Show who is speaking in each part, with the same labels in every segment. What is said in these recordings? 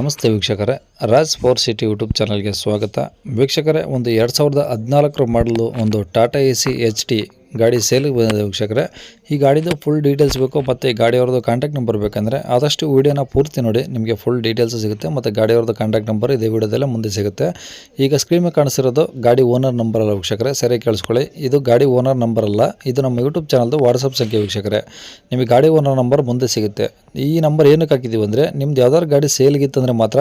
Speaker 1: ನಮಸ್ತೆ ವೀಕ್ಷಕರೇ, Raj four city YouTube ಚಾನಲ್ಗೆ ಸ್ವಾಗತ. ವೀಕ್ಷಕರೇ, ಒಂದು 2014 ಮಾಡಲು ಒಂದು Tata A C H T ಗಾಡಿ ಸೇಲಿಗೆ ಬಂದಿದೆ ವೀಕ್ಷಕರೇ. ಈ ಗಾಡಿದು ಫುಲ್ ಡೀಟೇಲ್ಸ್ ಬೇಕು ಮತ್ತು ಗಾಡಿಯವ್ರದ್ದು ಕಾಂಟ್ಯಾಕ್ಟ್ ನಂಬರ್ ಬೇಕಂದರೆ ಆದಷ್ಟು ವೀಡಿಯೋನ ಪೂರ್ತಿ ನೋಡಿ, ನಿಮಗೆ ಫುಲ್ ಡೀಟೇಲ್ಸ್ ಸಿಗುತ್ತೆ ಮತ್ತು ಗಾಡಿಯವ್ರದ್ದು ಕಾಂಟ್ಯಾಕ್ಟ್ ನಂಬರ್ ಇದೇ ವಿಡಿಯೋದಲ್ಲೇ ಮುಂದೆ ಸಿಗುತ್ತೆ. ಈಗ ಸ್ಕ್ರೀನ್ ಮೇಲೆ ಕಾಣಿಸಿರೋದು ಗಾಡಿ ಓನರ್ ನಂಬರ್ ಅಲ್ಲ ವೀಕ್ಷಕರೇ, ಸರಿಯಾಗಿ ಕೇಳಿಸ್ಕೊಳ್ಳಿ. ಇದು ಗಾಡಿ ಓನರ್ ನಂಬರ್ ಅಲ್ಲ, ಇದು ನಮ್ಮ ಯೂಟ್ಯೂಬ್ ಚಾನಲ್ದು ವಾಟ್ಸಪ್ ಸಂಖ್ಯೆ ವೀಕ್ಷಕರೇ. ನಿಮಗೆ ಗಾಡಿ ಓನರ್ ನಂಬರ್ ಮುಂದೆ ಸಿಗುತ್ತೆ. ಈ ನಂಬರ್ ಏನಕ್ಕೆ ಹಾಕಿದ್ದೀವಿ ಅಂದರೆ, ನಿಮ್ದು ಯಾವ್ದಾದ್ರು ಗಾಡಿ ಸೇಲ್ಗಿತ್ತಂದರೆ ಮಾತ್ರ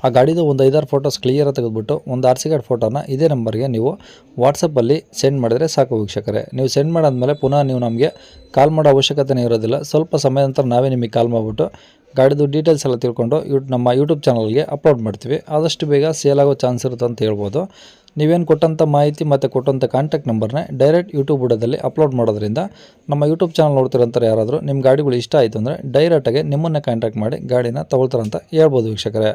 Speaker 1: ಆ ಗಾಡಿದು ಒಂದು 5-6 ಫೋಟೋಸ್ ಕ್ಲಿಯರಾಗಿ ತೆಗೆದುಬಿಟ್ಟು ಒಂದು RC ಕಾರ್ಡ್ ಫೋಟೋನ ಇದೇ ನಂಬರ್ಗೆ ನೀವು ವಾಟ್ಸಪ್ಪಲ್ಲಿ ಸೆಂಡ್ ಮಾಡಿದರೆ ಸಾಕು ವೀಕ್ಷಕರೇ. ನೀವು ಸೆಂಡ್ ಮಾಡಾದ್ಮೇಲೆ ಪುನಃ ನೀವು ನಮಗೆ ಕಾಲ್ ಮಾಡೋ ಅವಶ್ಯಕತೆನೇ ಇರೋದಿಲ್ಲ. ಸ್ವಲ್ಪ ಸಮಯದ ನಂತರ ನಾವೇ ನಿಮಗೆ ಕಾಲ್ ಮಾಡಿಬಿಟ್ಟು ಗಾಡಿದು ಡೀಟೇಲ್ಸ್ ಎಲ್ಲ ತಿಳ್ಕೊಂಡು ನಮ್ಮ ಯೂಟ್ಯೂಬ್ ಚಾನಲ್ಗೆ ಅಪ್ಲೋಡ್ ಮಾಡ್ತೀವಿ. ಆದಷ್ಟು ಬೇಗ ಸೇಲ್ ಆಗೋ ಚಾನ್ಸ್ ಇರುತ್ತೆ ಅಂತ ಹೇಳ್ಬೋದು. ನೀವೇನು ಕೊಟ್ಟಂಥ ಮಾಹಿತಿ ಮತ್ತು ಕೊಟ್ಟಂಥ ಕಾಂಟ್ಯಾಕ್ಟ್ ನಂಬರ್ನೇ ಡೈರೆಕ್ಟ್ ಯೂಟ್ಯೂಬ್ ವಿಡಿಯೋದಲ್ಲಿ ಅಪ್ಲೋಡ್ ಮಾಡೋದ್ರಿಂದ ನಮ್ಮ ಯೂಟ್ಯೂಬ್ ಚಾನಲ್ ನೋಡ್ತಿರೋಂಥ ಯಾರಾದರೂ ನಿಮ್ಮ ಗಾಡಿಗಳು ಇಷ್ಟ ಆಯಿತು ಅಂದರೆ ಡೈರೆಕ್ಟಾಗಿ ನಿಮ್ಮನ್ನೇ ಕಾಂಟ್ಯಾಕ್ಟ್ ಮಾಡಿ ಗಾಡಿನ ತೊಗೊಳ್ತಾರಂತ ಹೇಳ್ಬೋದು ವೀಕ್ಷಕರೇ.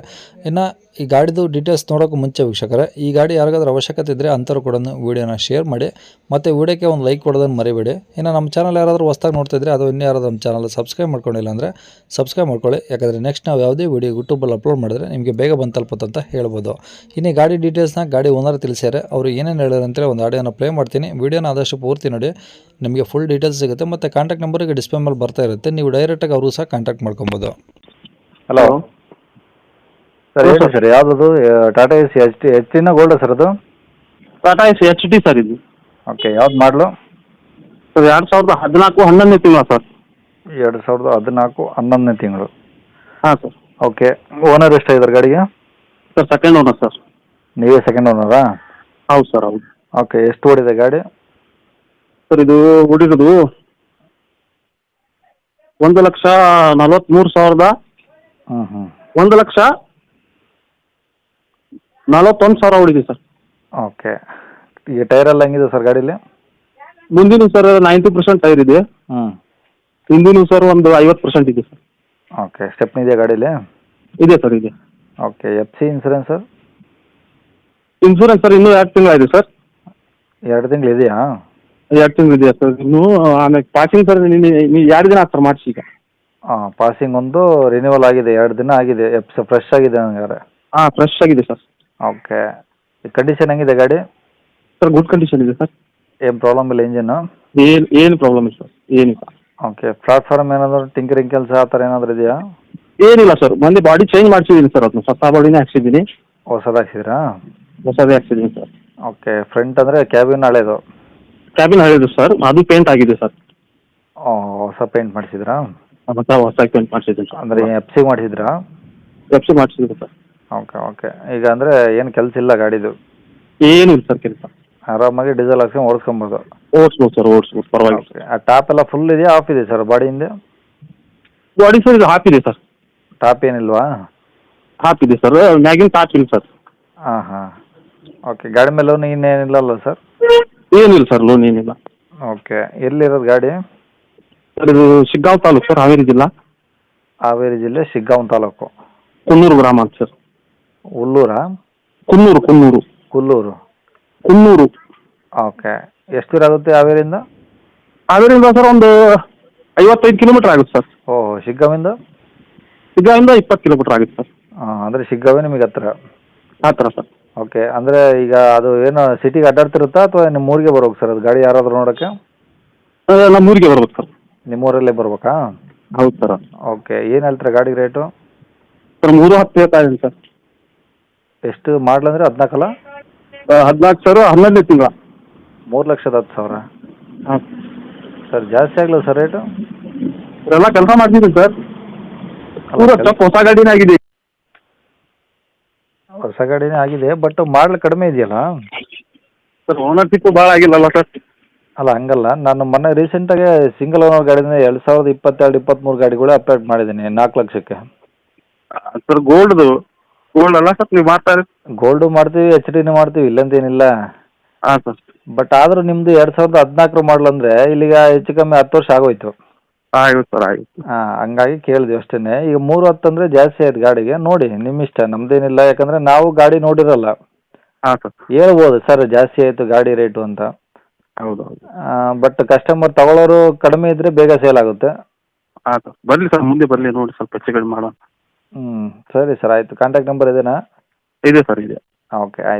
Speaker 1: ಇನ್ನು ಈ ಗಾಡಿದು ಡೀಟೇಲ್ಸ್ ನೋಡೋಕ್ಕೂ ಮುಂಚೆ ವೀಕ್ಷಕರೇ, ಈ ಗಾಡಿ ಯಾರಿಗಾದ್ರೂ ಅವಶ್ಯಕತೆ ಇದ್ದರೆ ಅಂಥವ್ರು ಕೂಡ ವೀಡಿಯೋನ ಶೇರ್ ಮಾಡಿ ಮತ್ತು ವೀಡಿಯೋಕ್ಕೆ ಒಂದು ಲೈಕ್ ಕೊಡೋದನ್ನು ಮರಿಬೇಡಿ. ಇನ್ನು ನಮ್ಮ ಚಾನಲ್ ಯಾರಾದರೂ ಹೊಸ್ದಾಗಿ ನೋಡ್ತಿದ್ರೆ ಅದು ಇನ್ನೂ ಯಾರಾದರೂ ನಮ್ಮ ಚಾನಲ್ ಸಬ್ಸ್ಕ್ರೈಬ್ ಮಾಡ್ಕೊಂಡಿಲ್ಲ ಅಂದರೆ ಸಬ್ಸ್ಕ್ರೈಬ್ ಮಾಡ್ಕೊಳ್ಳಿ. ಯಾಕಂದರೆ ನೆಕ್ಸ್ಟ್ ನಾವು ಯಾವುದೇ ವೀಡಿಯೋ ಯೂಟ್ಯೂಬಲ್ಲಿ ಅಪ್ಲೋಡ್ ಮಾಡಿದ್ರೆ ನಿಮಗೆ ಬೇಗ ಬಂದು ತಲುಪುತ್ತಂತ ಹೇಳ್ಬೋದು. ಇನ್ನು ಗಾಡಿ ಡೀಟೇಲ್ಸ್ನ ಗಾಡಿ ಓನರ್ ತಿಳಿಸ್ಯಾರೆ, ಅವರು ಏನೇನು ಹೇಳಿದ್ರು ಅಂತೇಳಿ ಒಂದು ಆಡಿಯೋನ ಪ್ಲೇ ಮಾಡ್ತೀನಿ. ವೀಡಿಯೋನ ಆದಷ್ಟು ಪೂರ್ತಿ ನೋಡಿ, ನಿಮಗೆ ಫುಲ್ ಡೀಟೇಲ್ಸ್ ಸಿಗುತ್ತೆ ಮತ್ತು ಕಾಂಟ್ಯಾಕ್ಟ್ ನಂಬರಿಗೆ ಡಿಸ್ಪ್ಲೇ ಮೇಲೆ ಬರ್ತಾ ಇರುತ್ತೆ. ನೀವು ಡೈರೆಕ್ಟಾಗಿ ಅವರು ಸಹ ಕಾಂಟ್ಯಾಕ್ಟ್ ಮಾಡ್ಕೊಬೋದು.
Speaker 2: ಹಲೋ ಸರ್, ಹೇಳಿ ಸರ್, ಯಾವುದದು ಟಾಟಾ ಎ ಸಿ ಎಚ್ ಟಿನ ಗೋಲ್ಡ್ ಸರ್? ಅದು
Speaker 3: Tata S H T sir ಇದು.
Speaker 2: ಓಕೆ, ಯಾವ್ದು ಮಾಡಲು
Speaker 3: ಸರ್ 2014 11ನೇ ತಿಂಗಳು ಸರ್.
Speaker 2: 2014 11ನೇ ತಿಂಗಳು.
Speaker 3: ಹಾಂ ಸರ್.
Speaker 2: ಓಕೆ, ಓನರ್ ಎಷ್ಟಾಗಿದ್ದಾರೆ ಗಾಡಿಗೆ?
Speaker 3: Sir second owner sir.
Speaker 2: ನೀವೇ ಸೆಕೆಂಡ್ ಓನರಾ?
Speaker 3: ಹೌದು ಸರ್, ಹೌದು.
Speaker 2: ಓಕೆ, ಎಷ್ಟು ಓಡಿದೆ ಗಾಡಿ?
Speaker 3: ಸರ್ ಇದು ಹೊಡಿರೋದು 1,43,000
Speaker 2: ಹ್ಞೂ
Speaker 3: 1,41,000 ಹೊಡಿದೆ ಸರ್.
Speaker 2: ಓಕೆ, ಈಗ ಟೈರ್ ಎಲ್ಲ ಹೆಂಗಿದೆ ಸರ್ ಗಾಡೀಲಿ?
Speaker 3: ಮುಂದಿನ ಸರ್ 90% ಟೈರ್ ಇದೆ.
Speaker 2: ಹ್ಞೂ,
Speaker 3: ಹಿಂದಿನ ಸರ್ ಒಂದು 50% ಇದೆ ಸರ್.
Speaker 2: ಓಕೆ, ಸ್ಟೆಪ್ನಿ ಇದೆಯಾ ಗಾಡೀಲಿ?
Speaker 3: ಇದೆ ಸರ್, ಇದೆ.
Speaker 2: Okay, FC insurance sir?
Speaker 3: Insurance sir ಇನ್ನೂ 2 ತಿಂಗಳು ಸರ್.
Speaker 2: 2 ತಿಂಗಳು ಇದೆಯಾ?
Speaker 3: 2 ತಿಂಗಳು ಇದೆಯಾ ಸರ್ ಇನ್ನೂ. ಆಮೇಲೆ ಪಾಸಿಂಗ್ ಸರ್ ನೀವು 2 ದಿನ ಆಯ್ತು ಸರ್ ಮಾಡಿಸಿ. ಈಗ
Speaker 2: ಪಾಸಿಂಗ್ ಒಂದು ರಿನ್ಯೂವಲ್ ಆಗಿದೆ, 2 ದಿನ ಆಗಿದೆ. ಫ್ರೆಶ್ ಆಗಿದೆ ಹಂಗಾರೆ?
Speaker 3: ಹಾಂ, ಫ್ರೆಶ್ ಆಗಿದೆ ಸರ್.
Speaker 2: ಓಕೆ, ಕಂಡೀಷನ್ ಹೆಂಗಿದೆ ಗಾಡಿ?
Speaker 3: ಸರ್ ಗುಡ್ ಕಂಡೀಷನ್ ಇದೆ ಸರ್.
Speaker 2: ಏನು ಪ್ರಾಬ್ಲಮ್ ಇಲ್ಲ ಇಂಜಿನ್ನು?
Speaker 3: ಏನು ಪ್ರಾಬ್ಲಮ್ ಇಲ್ಲ ಸರ್, ಏನಿಲ್ಲ.
Speaker 2: ಓಕೆ, ಪ್ಲಾಟ್ಫಾರ್ಮ್ ಏನಾದರೂ ಟಿಂಕರಿಂಗ್ ಕೆಲಸ ಆ ಥರ ಏನಾದರೂ ಇದೆಯಾ?
Speaker 3: ಏನಿಲ್ಲ ಸರ್, ಮೊನ್ನೆ ಬಾಡಿ ಚೇಂಜ್ ಮಾಡಿಸಿದ್ದೀನಿ ಸರ್. ಅದನ್ನು ಹೊಸ ಬಾಡಿನೇ ಹಾಕ್ಸಿದ್ದೀನಿ.
Speaker 2: ಹೊಸದು ಹಾಕ್ಸಿದ್ರಾ?
Speaker 3: ಹೊಸದೇ ಹಾಕ್ಸಿದ್ದೀನಿ ಸರ್.
Speaker 2: ಓಕೆ, ಫ್ರಂಟ್ ಅಂದರೆ ಕ್ಯಾಬಿನ್ ಹಳೇದು?
Speaker 3: ಕ್ಯಾಬಿನ್ ಹಳೇದು ಸರ್, ಅದು ಪೇಂಟ್ ಆಗಿದೆ ಸರ್.
Speaker 2: ಹೊಸ ಪೇಂಟ್ ಮಾಡಿಸಿದ್ರಾ?
Speaker 3: ಹೊಸ ಪೇಂಟ್ ಮಾಡಿಸಿದ್ದೀನಿ ಸರ್.
Speaker 2: ಅಂದರೆ FC ಮಾಡಿಸಿದ್ರಾ?
Speaker 3: FC ಮಾಡಿಸಿದ್ದೀನಿ ಸರ್.
Speaker 2: ಓಕೆ ಓಕೆ, ಈಗ ಅಂದರೆ ಏನು ಕೆಲಸ ಇಲ್ಲ ಗಾಡಿದು?
Speaker 3: ಏನಿಲ್ಲ ಸರ್ ಕೆಲಸ.
Speaker 2: ಆರಾಮಾಗಿ ಡೀಸೆಲ್ ಹಾಕ್ಸ್ಕೊಂಡು ಓಡಿಸ್ಕೊಬೋದು?
Speaker 3: ಓಡಿಸ್ಬೋದು ಸರ್, ಓಡಿಸ್ಬೋದು, ಪರವಾಗಿಲ್ಲ.
Speaker 2: ಓಕೆ, ಆ ಟಾಪ್ ಎಲ್ಲ ಫುಲ್ ಇದೆಯಾ ಆಫ್ ಇದೆ ಸರ್ ಬಾಡಿಯಿಂದ?
Speaker 3: ಬಾಡಿ ಸರ್ ಇದು ಹಾಫ್ ಇದೆ ಸರ್.
Speaker 2: ಟಾಪ್ ಏನಿಲ್ವಾ?
Speaker 3: ಹಾಫ್ ಇದೆ ಸರ್, ಮ್ಯಾಗಿನ ಟಾಪ್ ಇಲ್ಲ ಸರ್.
Speaker 2: ಹಾಂ. ಓಕೆ, ಗಾಡಿ ಮೇಲೆ ಲೋನ್ ಇನ್ನೇನಿಲ್ಲಲ್ಲ ಸರ್?
Speaker 3: ಏನಿಲ್ಲ ಸರ್, ಲೋನ್ ಏನಿಲ್ಲ.
Speaker 2: ಓಕೆ, ಎಲ್ಲಿರೋದು ಗಾಡಿ?
Speaker 3: ಸರ್ ಇದು ಶಿಗ್ಗಾಂವ್ ತಾಲೂಕು ಸರ್, ಹಾವೇರಿ ಜಿಲ್ಲಾ.
Speaker 2: ಹಾವೇರಿ ಜಿಲ್ಲೆ ಶಿಗ್ಗಾಂವ್ ತಾಲೂಕು.
Speaker 3: ಕುನ್ನೂರು ಗ್ರಾಮ ಅಂತ ಸರ್.
Speaker 2: ಹುಲ್ಲೂರಾ?
Speaker 3: ಕುನ್ನೂರು.
Speaker 2: ಓಕೆ, ಎಷ್ಟು ದೂರ ಆಗುತ್ತೆ ಹಾವೇರಿಯಿಂದ?
Speaker 3: ಹಾವೇರಿಯಿಂದ ಸರ್ ಒಂದು 55 ಕಿಲೋಮೀಟರ್ ಆಗುತ್ತೆ ಸರ್.
Speaker 2: ಓಹ್, ಶಿಗ್ಗಾವಿಂದ
Speaker 3: 20 ಕಿಲೋಮೀಟರ್ ಆಗುತ್ತೆ ಸರ್.
Speaker 2: ಅಂದರೆ ಶಿಗ್ಗಾವೇ ನಿಮಗೆ ಹತ್ರ?
Speaker 3: ಆ ಥರ ಸರ್.
Speaker 2: ಓಕೆ, ಅಂದರೆ ಈಗ ಅದು ಏನು ಸಿಟಿಗೆ ಅಡ್ಡಾಡ್ತಿರುತ್ತಾ ಅಥವಾ ನಿಮ್ಮ ಊರಿಗೆ ಬರ್ಬೇಕು ಸರ್ ಅದು ಗಾಡಿ ಯಾರಾದರೂ ನೋಡೋಕ್ಕೆ?
Speaker 3: ನಮ್ಮ ಊರಿಗೆ ಬರ್ಬೇಕು ಸರ್.
Speaker 2: ನಿಮ್ಮೂರಲ್ಲೇ ಬರ್ಬೇಕಾ?
Speaker 3: ಹೌದು ಸರ್.
Speaker 2: ಓಕೆ, ಏನು ಹೇಳ್ತಾರೆ ಗಾಡಿ ರೇಟು?
Speaker 3: ಸರ್ 3,10 ಹೇಳ್ತಾ ಇದ್ದೀನಿ ಸರ್.
Speaker 2: ಎಷ್ಟು ಮಾಡಲ್ ಅಂದರೆ 14 ಅಲ್ಲ?
Speaker 3: 14 ಸರ್, 11ನೇ ತಿಂಗಳ.
Speaker 2: 3,10,000?
Speaker 3: ಹಾಂ
Speaker 2: ಸರ್, ಜಾಸ್ತಿ ಆಗಲ್ಲ ಸರ್ ರೇಟು?
Speaker 3: ಎಲ್ಲ ಕೆಲಸ ಮಾಡ್ತಿದ್ದೀನಿ ಸರ್. ಪೂರ ಚಪ್ ಹೊಸ ಗಾಡಿನೇ ಆಗಿದೆ.
Speaker 2: ಹೊಸ ಗಾಡಿನೇ ಆಗಿದೆ, ಬಟ್ ಮಾಡಲ್ ಕಡಿಮೆ ಇದೆಯಲ್ಲ
Speaker 3: ಸರ್? ಓನರ್ಶಿಪ್ಪು ಭಾಳ ಆಗಿಲ್ಲಲ್ಲ ಸರ್?
Speaker 2: ಅಲ್ಲ, ಹಂಗಲ್ಲ. ನಾನು ಮೊನ್ನೆ ರೀಸೆಂಟಾಗಿ ಸಿಂಗಲ್ ಓನರ್ ಗಾಡಿನ 2022-23 ಗಾಡಿಗಳೇ ಅಪ್ಡೇಟ್ ಮಾಡಿದ್ದೀನಿ 4 ಲಕ್ಷಕ್ಕೆ.
Speaker 3: ಸರ್ ಗೋಲ್ಡ್ ಅಲ್ಲ ಸರ್ ನೀವು ಮಾಡ್ತಾರೆ?
Speaker 2: ಗೋಲ್ಡು ಮಾಡ್ತೀವಿ, HD ಮಾಡ್ತೀವಿ, ಇಲ್ಲಂತೇನಿಲ್ಲ.
Speaker 3: ಹಾಂ ಸರ್.
Speaker 2: ಬಟ್ ಆದರೂ ನಿಮ್ಮದು 2014 ಮಾಡಲ್ ಅಂದರೆ ಇಲ್ಲಿಗ ಹೆಚ್ಚು ಕಮ್ಮಿ 10 ವರ್ಷ ಆಗೋಯ್ತು.
Speaker 3: ಆಗುತ್ತೆ ಸರ್, ಆಗುತ್ತೆ.
Speaker 2: ಹಂಗಾಗಿ ಕೇಳಿದ್ವಿ ಅಷ್ಟೇ. ಈಗ 310 ಅಂದರೆ ಜಾಸ್ತಿ ಆಯ್ತು ಗಾಡಿಗೆ. ನೋಡಿ, ನಿಮ್ಮ ಇಷ್ಟ, ನಮ್ದೇನಿಲ್ಲ. ಯಾಕಂದರೆ ನಾವು ಗಾಡಿ ನೋಡಿರಲ್ಲ.
Speaker 3: ಹಾಂ ಸರ್.
Speaker 2: ಹೇಳ್ಬೋದು ಸರ್ ಜಾಸ್ತಿ ಆಯಿತು ಗಾಡಿ ರೇಟು ಅಂತ.
Speaker 3: ಹೌದು.
Speaker 2: ಬಟ್ ಕಸ್ಟಮರ್ ತಗೊಳ್ಳೋರು ಕಡಿಮೆ ಇದ್ದರೆ ಬೇಗ ಸೇಲ್ ಆಗುತ್ತೆ.
Speaker 3: ಹಾಂ ಸರ್, ಬರಲಿ ಸರ್, ಮುಂದೆ ಬರಲಿ, ನೋಡಿ ಸ್ವಲ್ಪ ಹೆಚ್ಚು ಕಡಿಮೆ ಮಾಡೋಣ.
Speaker 2: ಸರಿ ಸರ್ ಆಯಿತು. ಕಾಂಟ್ಯಾಕ್ಟ್ ನಂಬರ್ ಇದೇನಾ?
Speaker 3: ಇದೆ ಸರ್ ಇದೆ.
Speaker 2: ಓಕೆ ಆಯ್ತು.